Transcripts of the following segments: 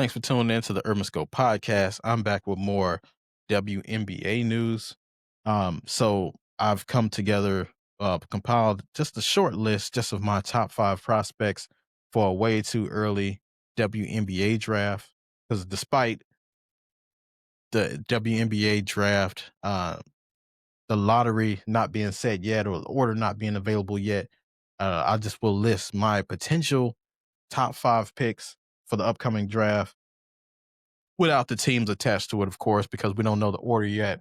Thanks for tuning in to the Urban Scope podcast. I'm back with more WNBA news. So I've come together, compiled just a short list just of my top five prospects for a way too early WNBA draft. Because despite the WNBA draft, the lottery not being set yet or the order not being available yet, I just will list my potential top five picks for the upcoming draft without the teams attached to it, of course, because we don't know the order yet.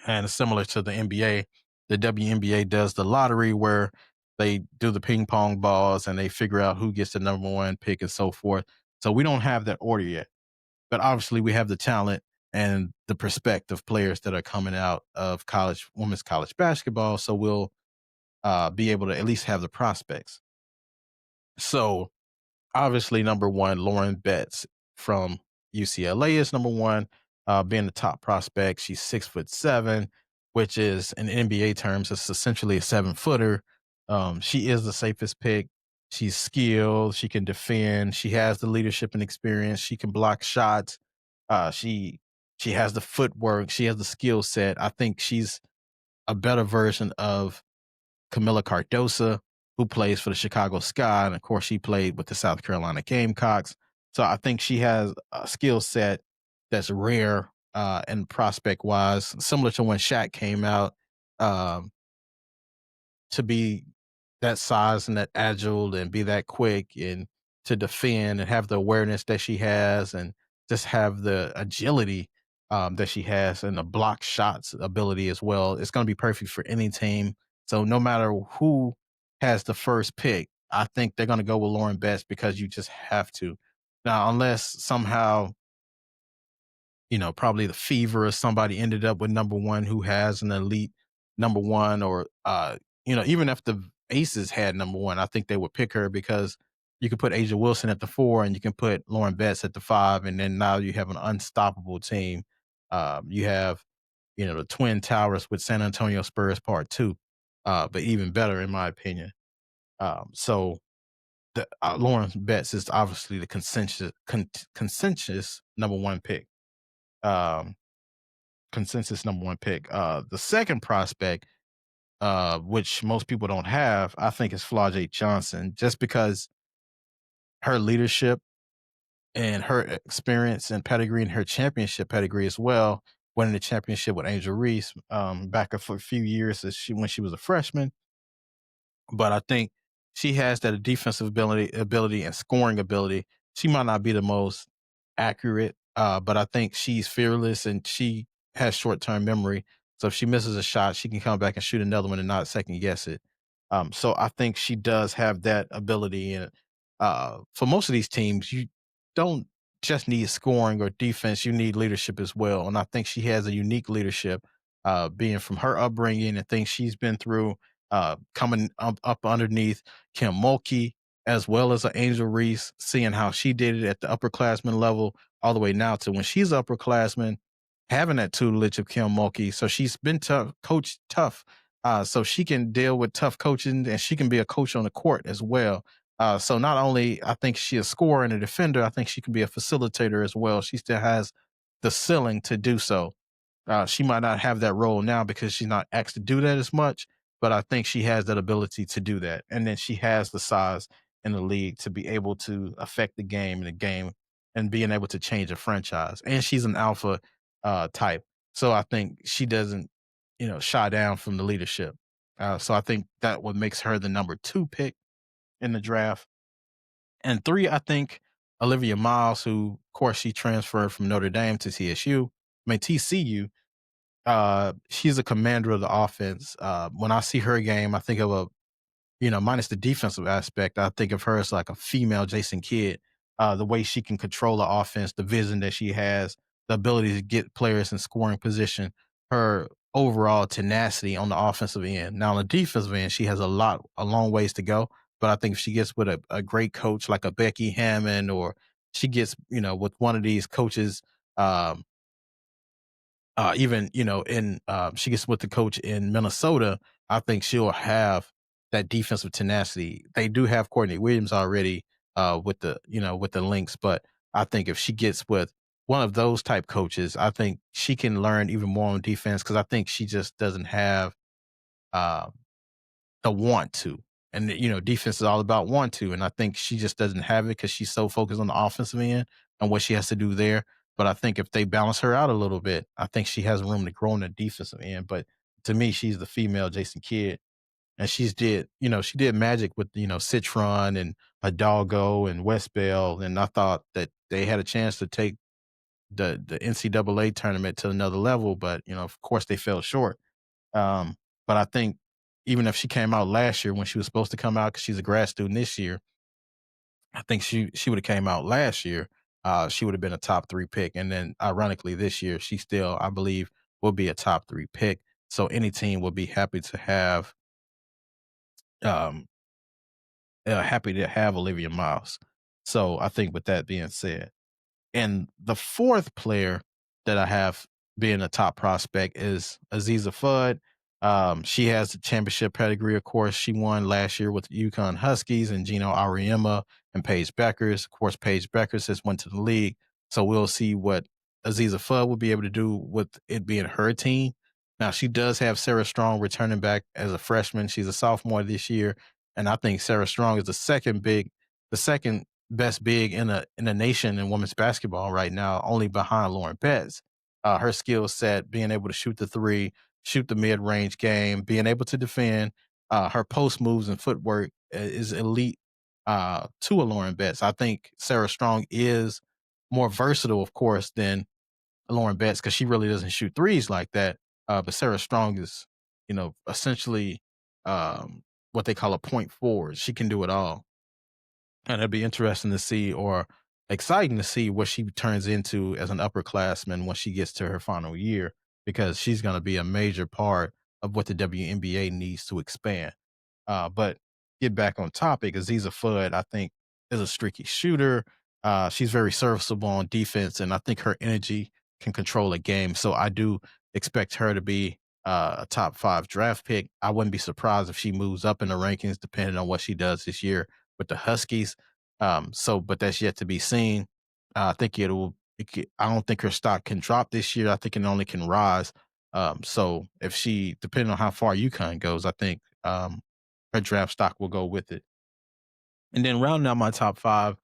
And similar to the NBA, the WNBA does the lottery where they do the ping pong balls and they figure out who gets the number one pick and so forth. So we don't have that order yet. But obviously, we have the talent and the prospective players that are coming out of women's college basketball. So we'll be able to at least have the prospects. So obviously, number one, Lauren Betts from UCLA is number one, being the top prospect. She's 6'7", which is in NBA terms, it's essentially a 7-footer. She is the safest pick. She's skilled. She can defend. She has the leadership and experience. She can block shots. She has the footwork. She has the skill set. I think she's a better version of Camilla Cardosa, who plays for the Chicago Sky. And of course, she played with the South Carolina Gamecocks. So I think she has a skill set that's rare and prospect wise, similar to when Shaq came out, um, to be that size and that agile and be that quick and to defend and have the awareness that she has and just have the agility that she has and the block shots ability as well. It's going to be perfect for any team. So no matter who has the first pick, I think they're going to go with Lauren Betts because you just have to. Now, unless somehow probably the Fever or somebody ended up with number one who has an elite number one, or even if the Aces had number one, I think they would pick her because you could put Asia Wilson at the 4 and you can put Lauren Betts at the 5, and then now you have an unstoppable team. You have, the Twin Towers with San Antonio Spurs Part 2, but even better in my opinion. So Lauren Betts is obviously the consensus number one pick. Um, Consensus number one pick. The second prospect, which most people don't have, I think is Flau'jae Johnson, just because her leadership and her experience and pedigree and her championship pedigree as well, winning the championship with Angel Reese back for a few years when she was a freshman. But I think she has that defensive ability and scoring ability. She might not be the most accurate, but I think she's fearless and she has short-term memory. So if she misses a shot, she can come back and shoot another one and not second guess it. So I think she does have that ability. And for most of these teams, you don't just need scoring or defense; you need leadership as well. And I think she has a unique leadership, being from her upbringing and things she's been through, coming up underneath Kim Mulkey, as well as Angel Reese, seeing how she did it at the upperclassman level, all the way now to when she's upperclassman, having that tutelage of Kim Mulkey. So she's been tough, coached tough. So she can deal with tough coaching and she can be a coach on the court as well. So not only I think she's a scorer and a defender, I think she can be a facilitator as well. She still has the ceiling to do so. She might not have that role now because she's not asked to do that as much, but I think she has that ability to do that. And then she has the size in the league to be able to affect the game and being able to change a franchise. And she's an alpha type. So I think she doesn't, shy down from the leadership. So I think that what makes her the number 2 pick in the draft. And 3, I think Olivia Miles, who, of course, she transferred from Notre Dame to TCU. She's a commander of the offense. When I see her game, I think of minus the defensive aspect, I think of her as like a female Jason Kidd. The way she can control the offense, the vision that she has, the ability to get players in scoring position, her overall tenacity on the offensive end. Now, on the defensive end, she has a long ways to go. But I think if she gets with a great coach like a Becky Hammond, or she gets, with one of these coaches, um, she gets with the coach in Minnesota, I think she'll have that defensive tenacity. They do have Courtney Williams already with the Lynx, but I think if she gets with one of those type coaches, I think she can learn even more on defense because I think she just doesn't have uh, the want to. And defense is all about want to, and I think she just doesn't have it because she's so focused on the offensive end and what she has to do there. But I think if they balance her out a little bit, I think she has room to grow in the defensive end. But to me, she's the female Jason Kidd, and she did magic with Citron and Hidalgo and West Bell, and I thought that they had a chance to take the NCAA tournament to another level, but of course they fell short. Um, but I think even if she came out last year when she was supposed to come out because she's a grad student this year, I think she would have came out last year. She would have been a top 3 pick, and then ironically this year she still, I believe, will be a top 3 pick. So any team will be um, happy to have Olivia Miles. So I think with that being said, and the fourth player that I have being a top prospect is Aziza Fudd. She has the championship pedigree, of course. She won last year with the UConn Huskies and Gino Auriemma and Paige Beckers. Of course, Paige Beckers has went to the league. So we'll see what Aziza Fudd will be able to do with it being her team. Now, she does have Sarah Strong returning back as a freshman. She's a sophomore this year. And I think Sarah Strong is the second best big in the nation in women's basketball right now, only behind Lauren Betts. Her skill set, being able to shoot the three, shoot the mid range game, being able to defend, her post moves and footwork is elite to a Lauren Betts. I think Sarah Strong is more versatile, of course, than Lauren Betts because she really doesn't shoot threes like that. But Sarah Strong is, essentially what they call a point forward. She can do it all. And it'd be interesting to see or exciting to see what she turns into as an upperclassman when she gets to her final year, because she's going to be a major part of what the WNBA needs to expand. But get back on topic, Aziza Fudd, I think, is a streaky shooter. She's very serviceable on defense, and I think her energy can control a game. So I do expect her to be a top 5 draft pick. I wouldn't be surprised if she moves up in the rankings, depending on what she does this year with the Huskies. But that's yet to be seen. I think I don't think her stock can drop this year. I think it only can rise. So if she, depending on how far UConn goes, I think her draft stock will go with it. And then rounding out my top 5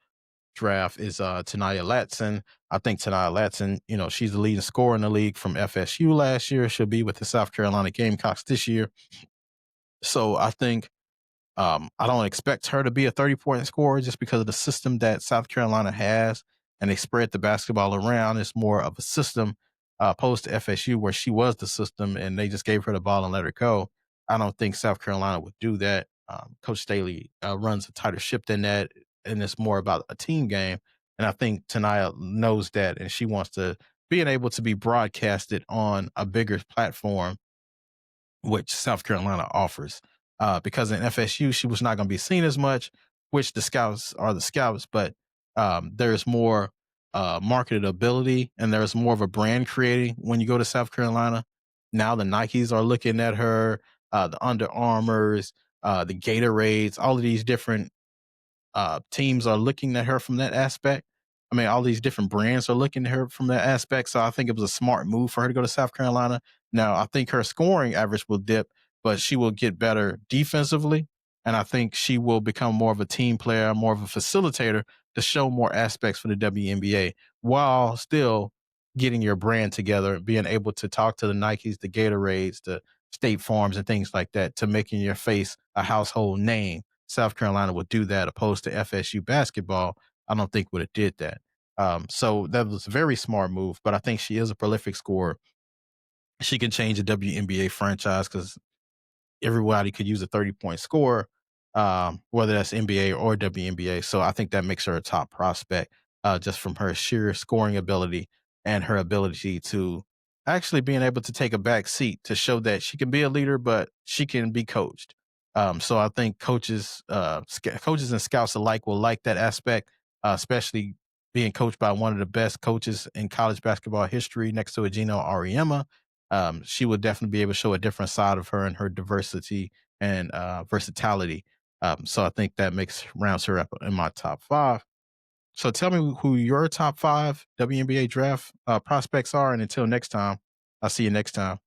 draft is Tanaya Latson. I think Tanaya Latson, she's the leading scorer in the league from FSU last year. She'll be with the South Carolina Gamecocks this year. So I think I don't expect her to be a 30-point scorer just because of the system that South Carolina has, and they spread the basketball around. It's more of a system opposed to FSU, where she was the system and they just gave her the ball and let her go. I don't think South Carolina would do that. Coach Staley runs a tighter ship than that, and it's more about a team game. And I think Tanaya knows that, and she wants to being able to be broadcasted on a bigger platform, which South Carolina offers. Because in FSU, she was not going to be seen as much, which the scouts are the scouts, but there's more marketability and there's more of a brand creating when you go to South Carolina. Now the Nikes are looking at her, the Under Armours, the Gatorades, all of these different teams are looking at her from that aspect. I mean, all these different brands are looking at her from that aspect. So I think it was a smart move for her to go to South Carolina. Now, I think her scoring average will dip, but she will get better defensively. And I think she will become more of a team player, more of a facilitator to show more aspects for the WNBA while still getting your brand together, being able to talk to the Nikes, the Gatorades, the State Farms, and things like that to making your face a household name. South Carolina would do that, opposed to FSU basketball. I don't think would have did that. So that was a very smart move, but I think she is a prolific scorer. She can change a WNBA franchise because everybody could use a 30-point score, whether that's NBA or WNBA. So I think that makes her a top prospect just from her sheer scoring ability and her ability to actually being able to take a back seat to show that she can be a leader, but she can be coached. So I think coaches and scouts alike will like that aspect, especially being coached by one of the best coaches in college basketball history next to a Gino Auriemma. She would definitely be able to show a different side of her and her diversity and versatility. So I think that makes rounds her up in my top 5. So tell me who your top 5 WNBA draft, prospects are, and until next time, I'll see you next time.